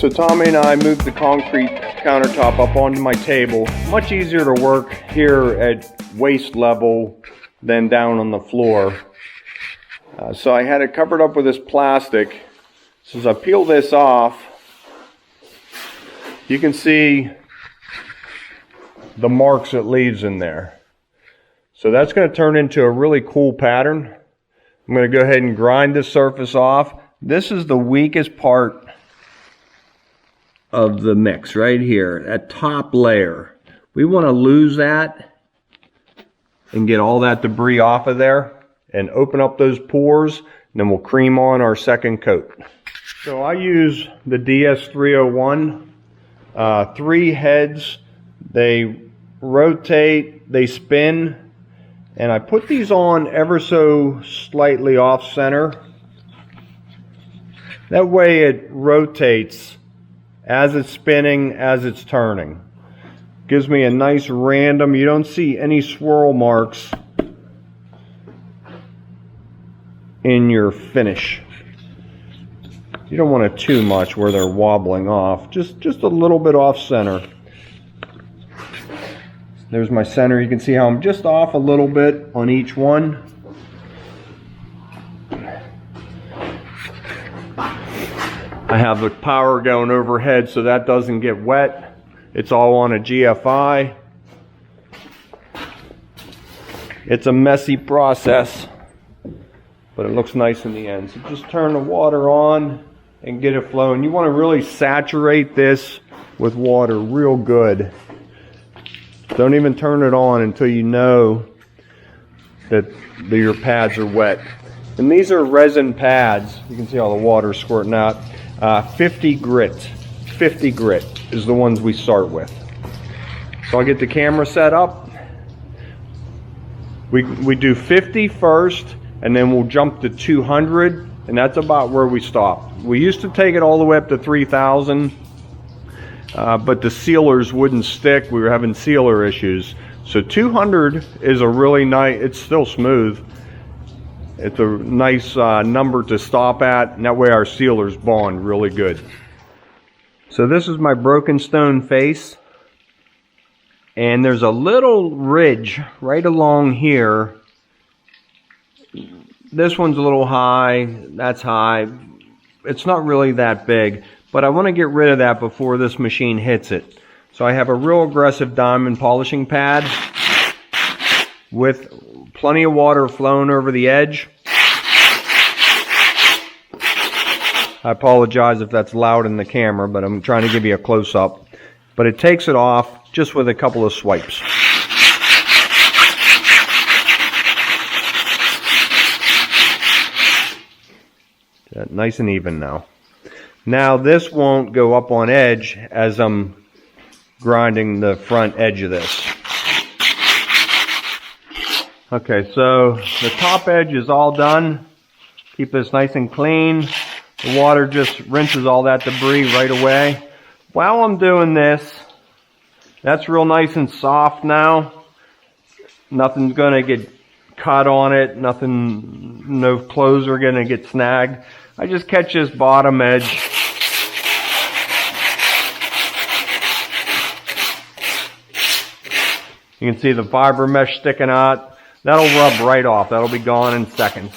So Tommy and I moved the concrete countertop up onto my table. Much easier to work here at waist level than down on the floor. So I had it covered up with this plastic. So as I peel this off, you can see the marks it leaves in there. So that's going to turn into a really cool pattern. I'm going to go ahead and grind this surface off. This is the weakest part of the mix right here, that top layer. We want to lose that and get all that debris off of there and open up those pores, and then we'll cream on our second coat. So I use the DS301, 3 heads. They rotate, they spin, and I put these on ever so slightly off center. That way it rotates as it's spinning, as it's turning. Gives me a nice random, you don't see any swirl marks in your finish. You don't want it too much where they're wobbling off. Just a little bit off center. There's my center. You can see how I'm just off a little bit on each one. I have the power going overhead so that doesn't get wet. It's all on a GFI. It's a messy process, but it looks nice in the end. So just turn the water on and get it flowing. You want to really saturate this with water real good. Don't even turn it on until you know that your pads are wet. And these are resin pads. You can see all the water squirting out. 50 grit. 50 grit is the ones we start with. So I'll get the camera set up. We do 50 first, and then we'll jump to 200, and that's about where we stop. We used to take it all the way up to 3,000, but the sealers wouldn't stick. We were having sealer issues. So 200 is a really nice, it's still smooth. It's a nice number to stop at, and that way our sealers bond really good. So this is my broken stone face, and there's a little ridge right along here. This one's a little high, that's high. It's not really that big, but I want to get rid of that before this machine hits it. So I have a real aggressive diamond polishing pad with plenty of water flowing over the edge. I apologize if that's loud in the camera, but I'm trying to give you a close-up. But it takes it off just with a couple of swipes. Nice and even now. Now this won't go up on edge as I'm grinding the front edge of this. Okay, so the top edge is all done. Keep this nice and clean. The water just rinses all that debris right away. While I'm doing this, that's real nice and soft now. Nothing's gonna get cut on it. No clothes are gonna get snagged. I just catch this bottom edge. You can see the fiber mesh sticking out. That'll rub right off. That'll be gone in seconds.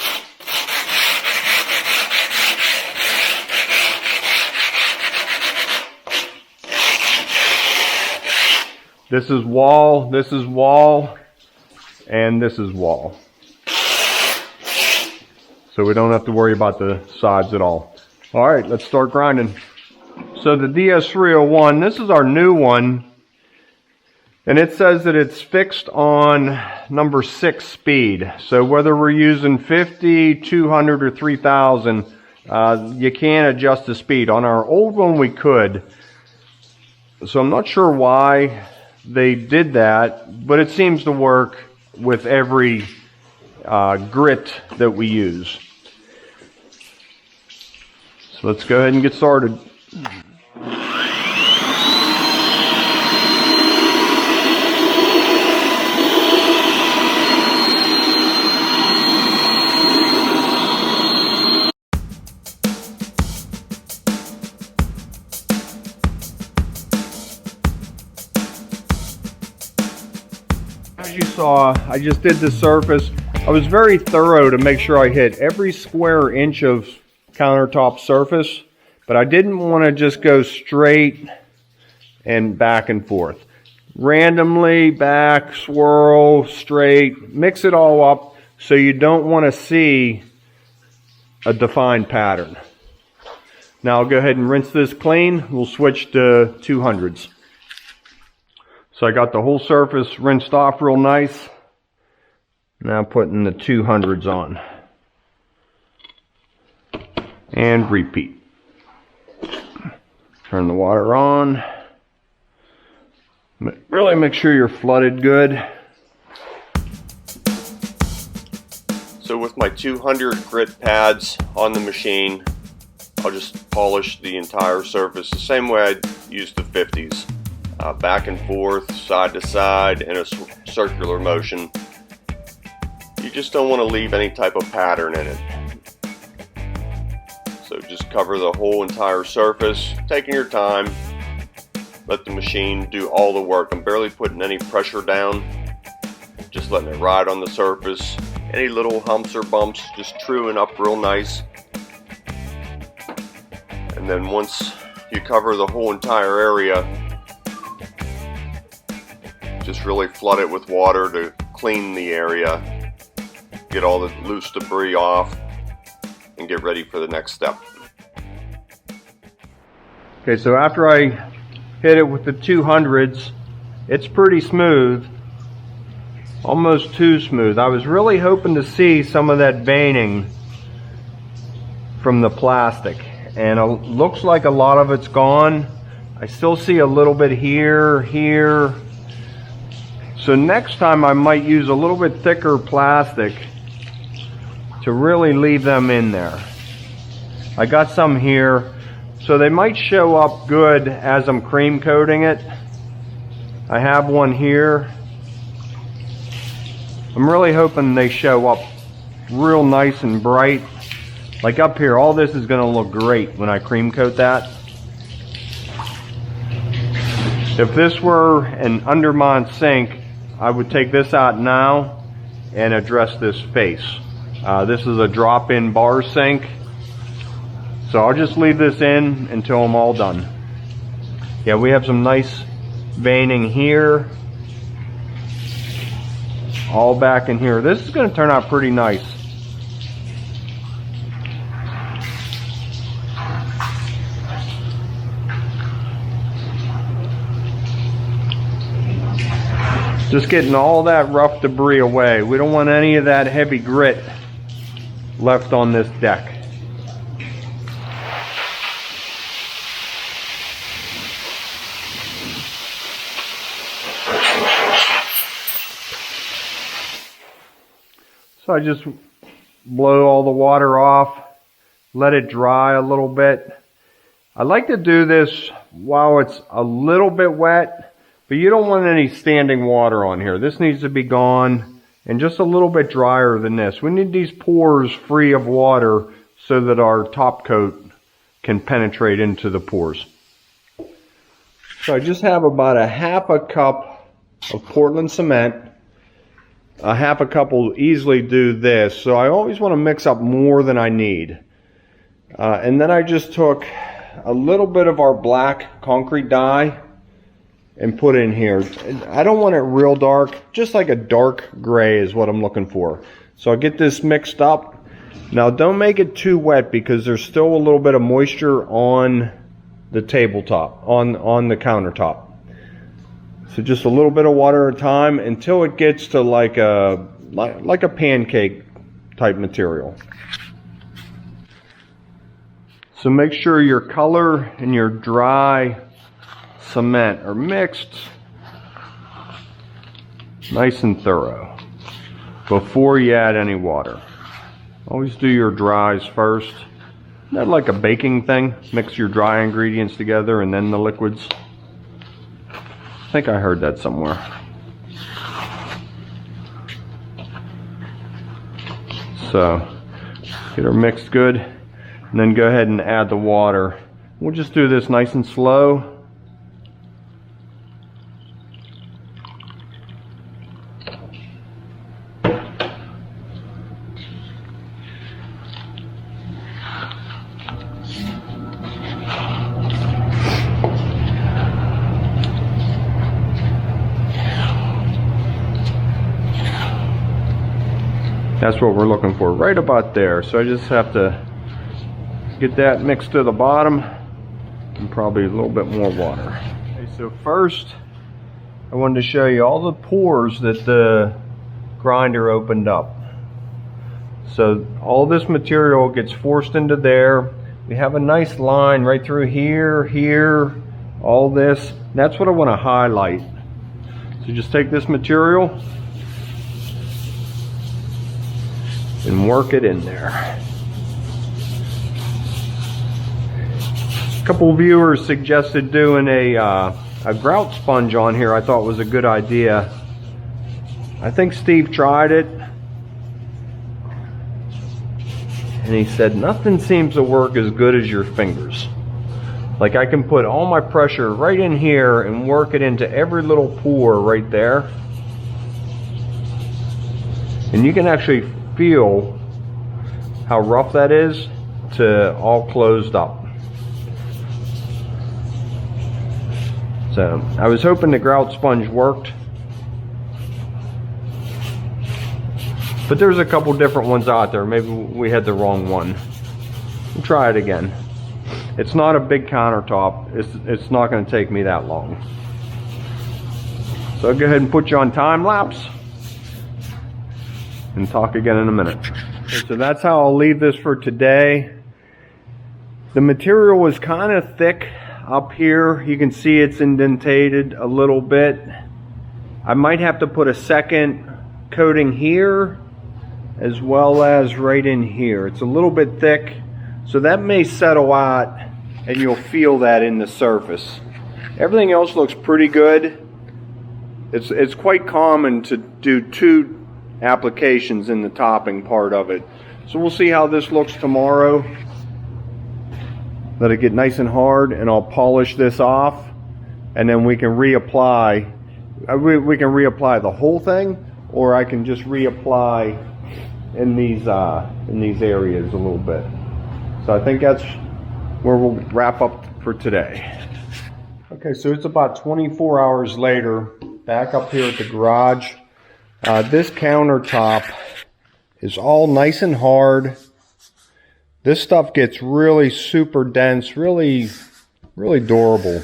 This is wall, and this is wall. So we don't have to worry about the sides at all. All right, let's start grinding. So the DS301, this is our new one. And it says that it's fixed on number 6 speed. So whether we're using 50, 200, or 3,000, you can't adjust the speed. On our old one, we could. So I'm not sure why they did that, but it seems to work with every grit that we use. So let's go ahead and get started. saw, I just did the surface. I was very thorough to make sure I hit every square inch of countertop surface, but I didn't want to just go straight and back and forth. Randomly, back, swirl, straight, mix it all up so you don't want to see a defined pattern. Now I'll go ahead and rinse this clean. We'll switch to 200s. So I got the whole surface rinsed off real nice. Now putting the 200s on. And repeat. Turn the water on. Really make sure you're flooded good. So with my 200 grit pads on the machine, I'll just polish the entire surface the same way I'd use the 50s. Back and forth, side to side, in a circular motion. You just don't want to leave any type of pattern in it. So just cover the whole entire surface, taking your time. Let the machine do all the work. I'm barely putting any pressure down, just letting it ride on the surface. Any little humps or bumps, just truing up real nice. And then once you cover the whole entire area, just really flood it with water to clean the area, get all the loose debris off, and get ready for the next step. Okay, so after I hit it with the 200s, it's pretty smooth, almost too smooth. I was really hoping to see some of that veining from the plastic, and it looks like a lot of it's gone. I still see a little bit here. So next time I might use a little bit thicker plastic to really leave them in there. I got some here, so they might show up good as I'm cream coating it. I have one here. I'm really hoping they show up real nice and bright. Like up here, all this is gonna look great when I cream coat that. If this were an undermount sink, I would take this out now and address this face. This is a drop-in bar sink, so I'll just leave this in until I'm all done. Yeah, we have some nice veining here, all back in here. This is going to turn out pretty nice. Just getting all that rough debris away. We don't want any of that heavy grit left on this deck. So I just blow all the water off, let it dry a little bit. I like to do this while it's a little bit wet, but you don't want any standing water on here. This needs to be gone and just a little bit drier than this. We need these pores free of water so that our top coat can penetrate into the pores. So I just have about a half a cup of Portland cement. A half a cup will easily do this, so I always want to mix up more than I need. And then I just took a little bit of our black concrete dye and put in here. I don't want it real dark, just like a dark gray is what I'm looking for. So I'll get this mixed up. Now don't make it too wet because there's still a little bit of moisture on the tabletop, on the countertop. So just a little bit of water at a time until it gets to like a pancake type material. So make sure your color and your dry cement are mixed nice and thorough before you add any water. Always do your dries first. Not like a baking thing. Mix your dry ingredients together and then the liquids. I think I heard that somewhere. So get her mixed good and then go ahead and add the water. We'll just do this nice and slow. That's what we're looking for, right about there. So I just have to get that mixed to the bottom and probably a little bit more water. Okay, so first I wanted to show you all the pores that the grinder opened up. So all this material gets forced into there. We have a nice line right through here, here, all this. That's what I want to highlight. So just take this material and work it in there. A couple of viewers suggested doing a grout sponge on here. I thought was a good idea. I think Steve tried it and he said nothing seems to work as good as your fingers. Like I can put all my pressure right in here and work it into every little pore right there, and you can actually feel how rough that is to all closed up. So I was hoping the grout sponge worked, but there's a couple different ones out there. Maybe we had the wrong one. We'll try it again. It's not a big countertop. It's not going to take me that long. So I'll go ahead and put you on time lapse and talk again in a minute. Okay, so that's how I'll leave this for today. The material was kind of thick up here. You can see it's indentated a little bit. I might have to put a second coating here as well as right in here. It's a little bit thick, so that may settle out and you'll feel that in the surface. Everything else looks pretty good. It's quite common to do 2 applications in the topping part of it. So we'll see how this looks tomorrow. Let it get nice and hard and I'll polish this off, and then we can reapply. We can reapply the whole thing, or I can just reapply in these areas a little bit. So I think that's where we'll wrap up for today. Okay, so it's about 24 hours later, back up here at the garage. This countertop is all nice and hard. This stuff gets really super dense, really durable.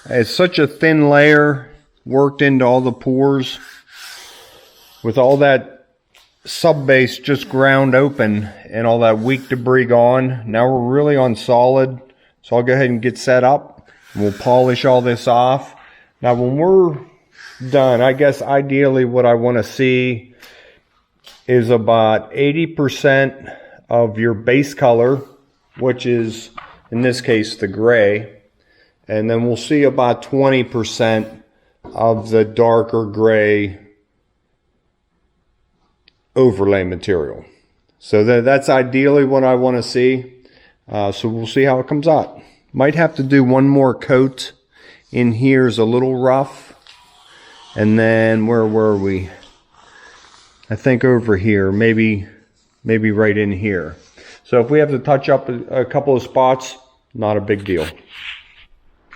It's such a thin layer worked into all the pores with all that sub base just ground open and all that weak debris gone. Now we're really on solid. So I'll go ahead and get set up and we'll polish all this off. Now when we're done, I guess ideally what I want to see is about 80% of your base color, which is in this case the gray, and then we'll see about 20% of the darker gray overlay material. So that's ideally what I want to see. So we'll see how it comes out. Might have to do one more coat in here, is a little rough. And then where were we? I think over here, maybe right in here. So if we have to touch up a couple of spots, not a big deal.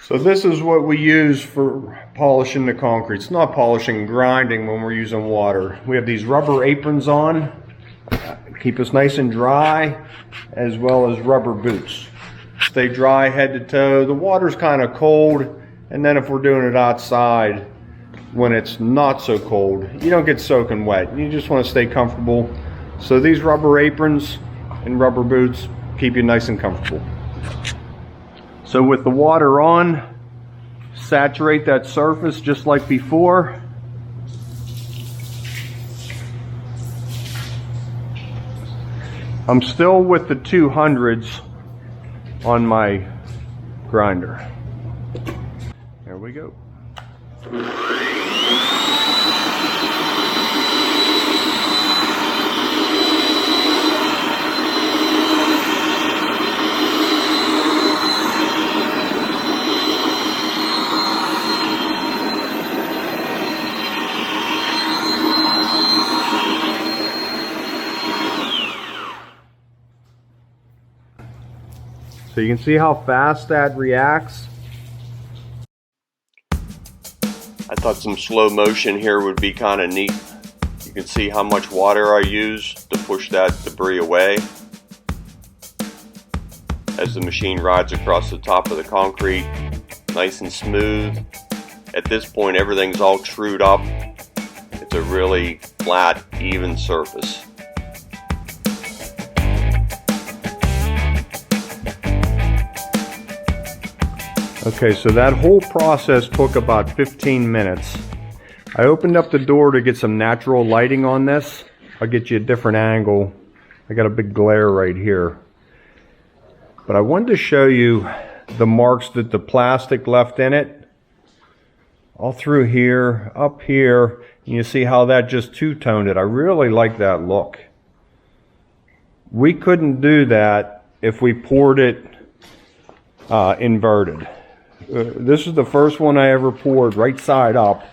So this is what we use for polishing the concrete. It's not polishing, grinding when we're using water. We have these rubber aprons on, keep us nice and dry, as well as rubber boots. Stay dry head to toe. The water's kind of cold, and then if we're doing it outside, when it's not so cold, you don't get soaking wet. You just want to stay comfortable. So these rubber aprons and rubber boots keep you nice and comfortable. So with the water on, saturate that surface just like before. I'm still with the 200s on my grinder. There we go. So you can see how fast that reacts. I thought some slow motion here would be kind of neat. You can see how much water I use to push that debris away as the machine rides across the top of the concrete, nice and smooth. At this point, everything's all trued up. It's a really flat, even surface. Okay, so that whole process took about 15 minutes. I opened up the door to get some natural lighting on this. I'll get you a different angle. I got a big glare right here. But I wanted to show you the marks that the plastic left in it. All through here, up here, and you see how that just two-toned it. I really like that look. We couldn't do that if we poured it inverted. This is the first one I ever poured right side up.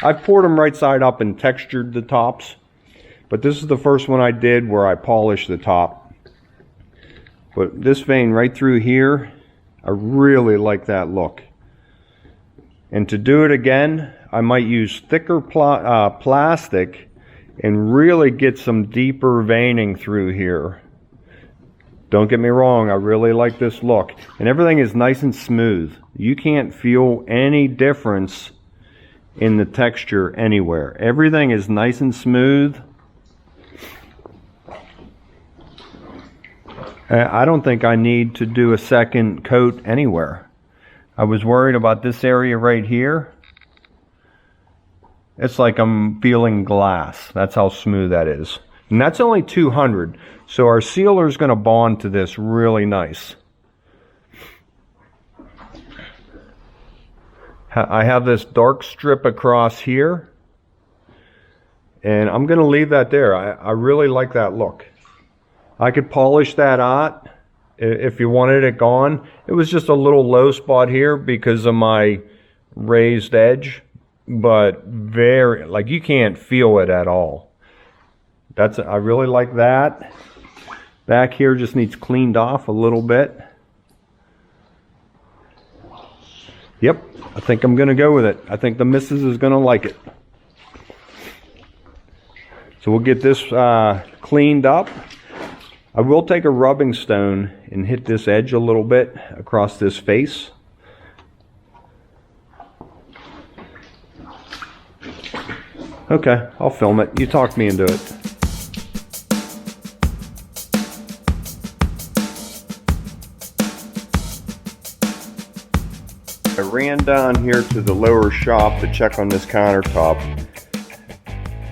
I've poured them right side up and textured the tops, but this is the first one I did where I polished the top. But this vein right through here, I really like that look. And to do it again, I might use thicker plastic and really get some deeper veining through here. Don't get me wrong, I really like this look. And everything is nice and smooth. You can't feel any difference in the texture anywhere. Everything is nice and smooth. I don't think I need to do a second coat anywhere. I was worried about this area right here. It's like I'm feeling glass. That's how smooth that is. And that's only 200. So our sealer is going to bond to this really nice. I have this dark strip across here. And I'm going to leave that there. I really like that look. I could polish that out if you wanted it gone. It was just a little low spot here because of my raised edge. But very, like, you can't feel it at all. I really like that. Back here just needs cleaned off a little bit. Yep, I think I'm going to go with it. I think the missus is going to like it. So we'll get this cleaned up. I will take a rubbing stone and hit this edge a little bit across this face. Okay, I'll film it. You talked me into it. I ran down here to the lower shop to check on this countertop.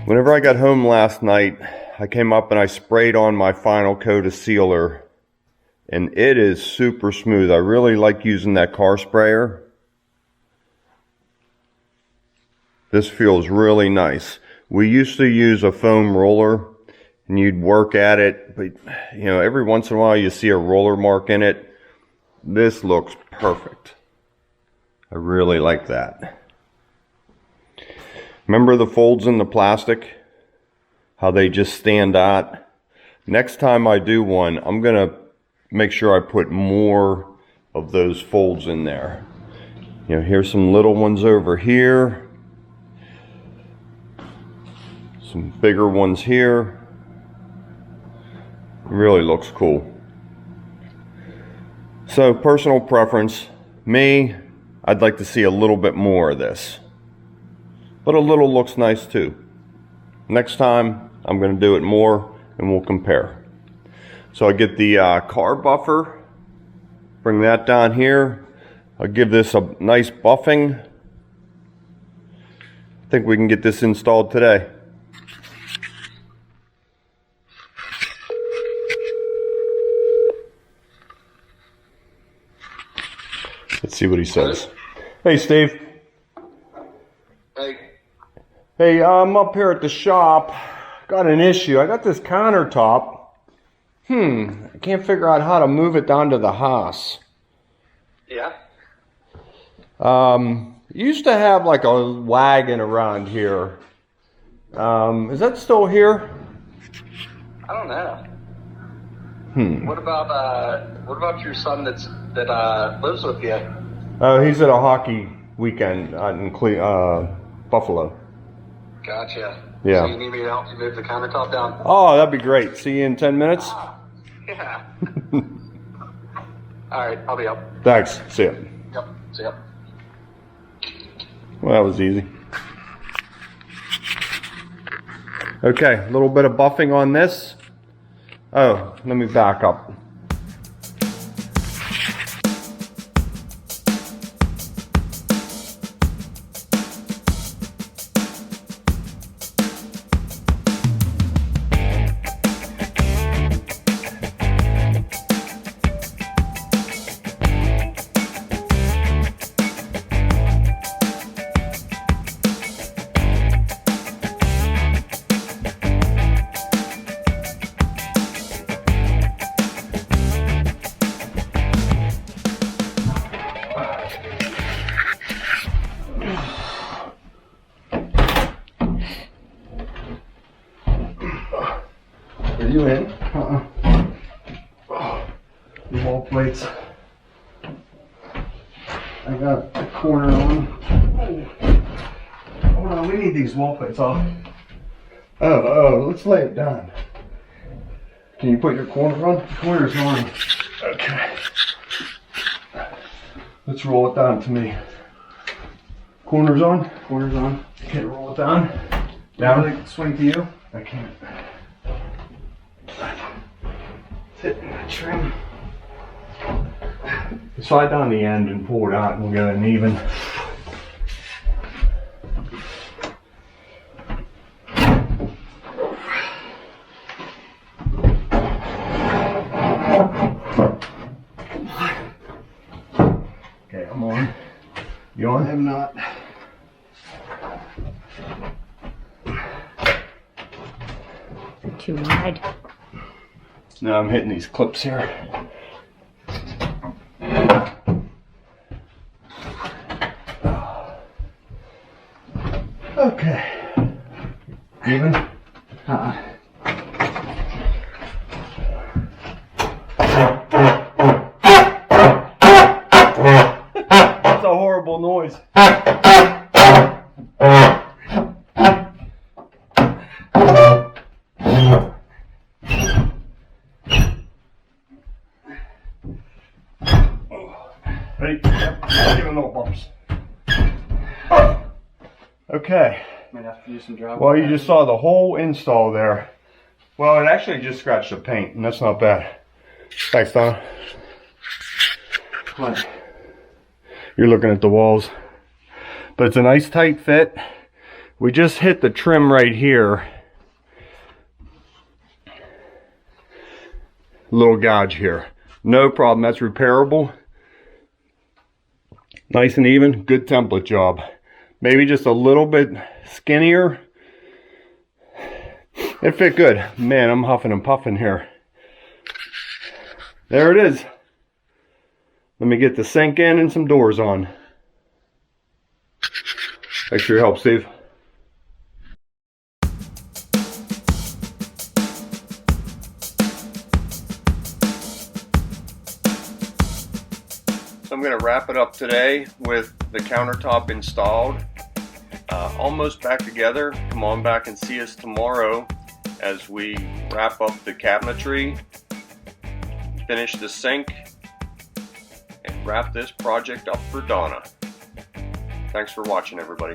Whenever I got home last night, I came up and I sprayed on my final coat of sealer, and it is super smooth. I really like using that car sprayer. This feels really nice. We used to use a foam roller and you'd work at it, but you know, every once in a while you see a roller mark in it. This looks perfect. I really like that. Remember the folds in the plastic? How they just stand out? Next time I do one, I'm gonna make sure I put more of those folds in there. You know, here's some little ones over here. Some bigger ones here. Really looks cool. So, personal preference. Me, I'd like to see a little bit more of this. But a little looks nice too. Next time, I'm going to do it more and we'll compare. So I get the car buffer. Bring that down here. I'll give this a nice buffing. I think we can get this installed today. Let's see what he says. Hey, Steve. Hey. Hey, I'm up here at the shop. Got an issue. I got this countertop. I can't figure out how to move it down to the house. Yeah. Used to have like a wagon around here. Is that still here? I don't know. What about your son that lives with you? Oh, he's at a hockey weekend out in Buffalo. Gotcha. Yeah. So you need me to help you move the countertop down? Oh, that'd be great. See you in 10 minutes. Yeah. All right, I'll be up. Thanks. See ya. Yep. See ya. Well, that was easy. Okay, a little bit of buffing on this. Oh, let me back up. Are you in? The wall plates. I got the corner on. Hold on, we need these wall plates off. Oh, let's lay it down. Can you put your corner on? The corner's on. Okay. Let's roll it down to me. Corner's on? Corner's on. Okay, roll it down. Down. Swing to you. I can't. Hitting that trim. Slide down the end and pull it out and we'll get it even. Okay, I'm on. You on? I'm not. Too wide. Now I'm hitting these clips here. Okay. Even? That's a horrible noise. Ready? Yep. Give it little bumps. Okay. Might have to do some job. Well, you just saw the whole install there. Well, it actually just scratched the paint, and that's not bad. Thanks, Donna. What? You're looking at the walls. But it's a nice tight fit. We just hit the trim right here. Little gouge here. No problem, that's repairable. Nice and even, good template job. Maybe just a little bit skinnier. It fit good. Man, I'm huffing and puffing here. There it is. Let me get the sink in and some doors on. Thanks for your help, Steve. So I'm going to wrap it up today with the countertop installed. Almost back together. Come on back and see us tomorrow as we wrap up the cabinetry, finish the sink, and wrap this project up for Donna. Thanks for watching, everybody.